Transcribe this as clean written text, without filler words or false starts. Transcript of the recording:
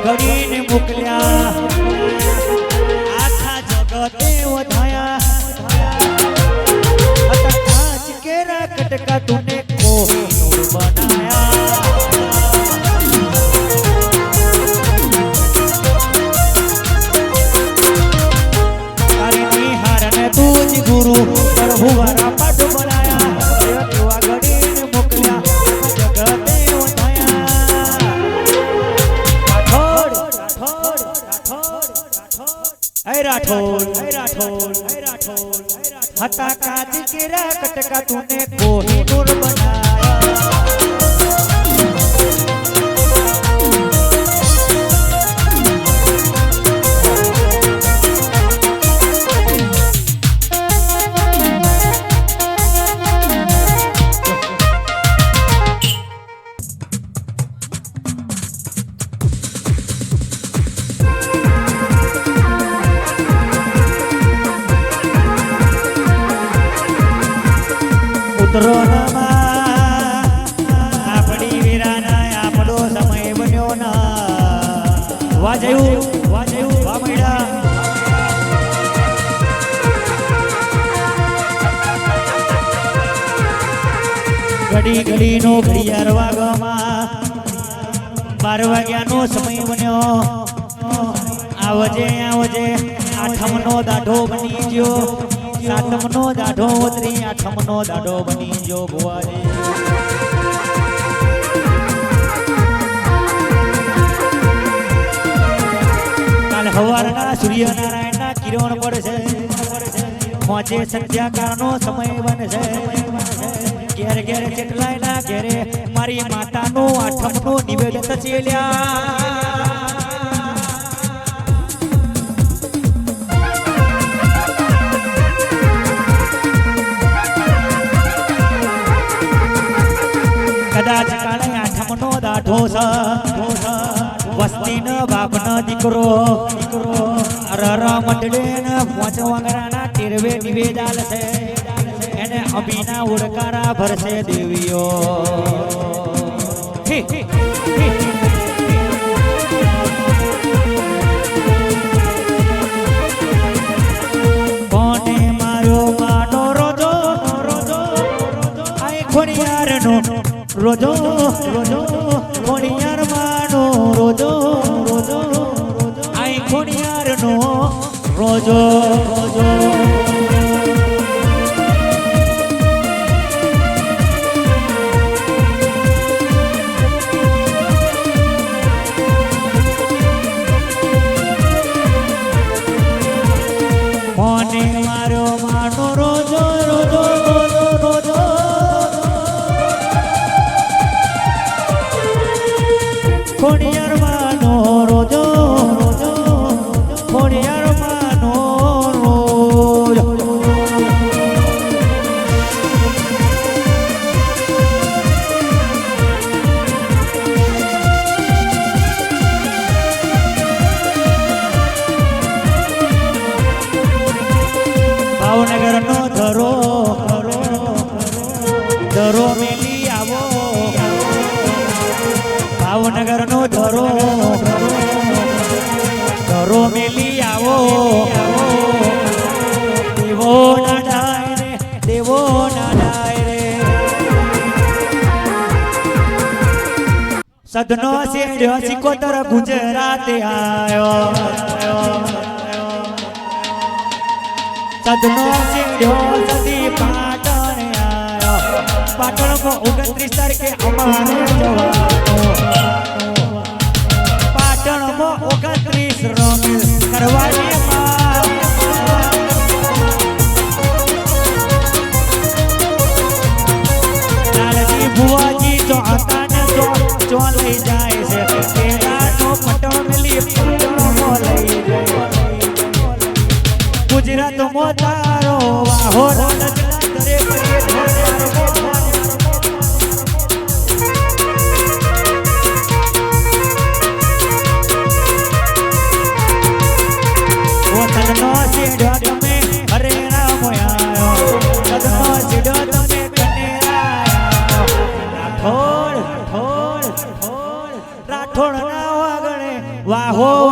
ઘડીને મોકલ્યા આખા જગતે વધાયા કાચ કેરા કટકા તુને કોહિનૂર બનાયા તારી નિહાર ને તુજ ગુરુ પ્રભુ વારા પાઠ બનાયા એવા ઘડીને મોકલ્યા જગતે हता काज केरा कटका तूने कोहिनूर बनाया આપણી વીરાના આપણો સમય બન્યો ના વાજયું વામડા ઘડી ઘડીનો ઘડિયાળ વાગવામાં 12 વાગ્યાનો સમય બન્યો આવજે આઠમનો દાઢો બની ગયો સાતમનો દાઢો ઉતરી આઠમનો દાઢો બની જો ભુવાજી કાલ હવારના સૂર્યનારાયણના કિરણ પડશે પહોંચે સંધ્યાકાળનો સમય બનશે ઘેર ઘેર ચેટલાયના ઘેરે મારી માતાનું આઠમનું નિવેદન ચેલ્યા કદાચ કાલે આઠમનો દાઢો વસ્તીનો બાપનો દીકરો અરર મંડળે ને 5 વાંગરાના ટેરવે નિવેદાલ છે એને અમીના ઉડકારા ભરશે દેવીઓ કોને મારો માનો રોજો આય ખોડિયારનો રોજો ખોડિયાર માનો રોજો આઈ ખોડિયાર નો રોજો કોને મારો માનો રોજો ખોડિયાર માનો રોજો ખોડિયાર માનો રોજો ભાવનગરનો ધરો મેલી આવો ભાવનગરનો ધરો મેલી આવો દેવો ના ડાય રે સદનો શેડ્યો સિકોતર ગુજરાતે આયો સદનો શેડ્યો સદી પાટણ આયો પાટણમાં 29 તારીખે અમારે જવાનો પાટણમાં 29 રંગ કરવાની લાલજી ભુવાજી જો આકાને જો લઈ જાય છે કેરાનો પટો મિલી પાટણમાં લઈ જાય ગુજરાતમાં તારો વાહો રાજલા દરે કરીએ વાહો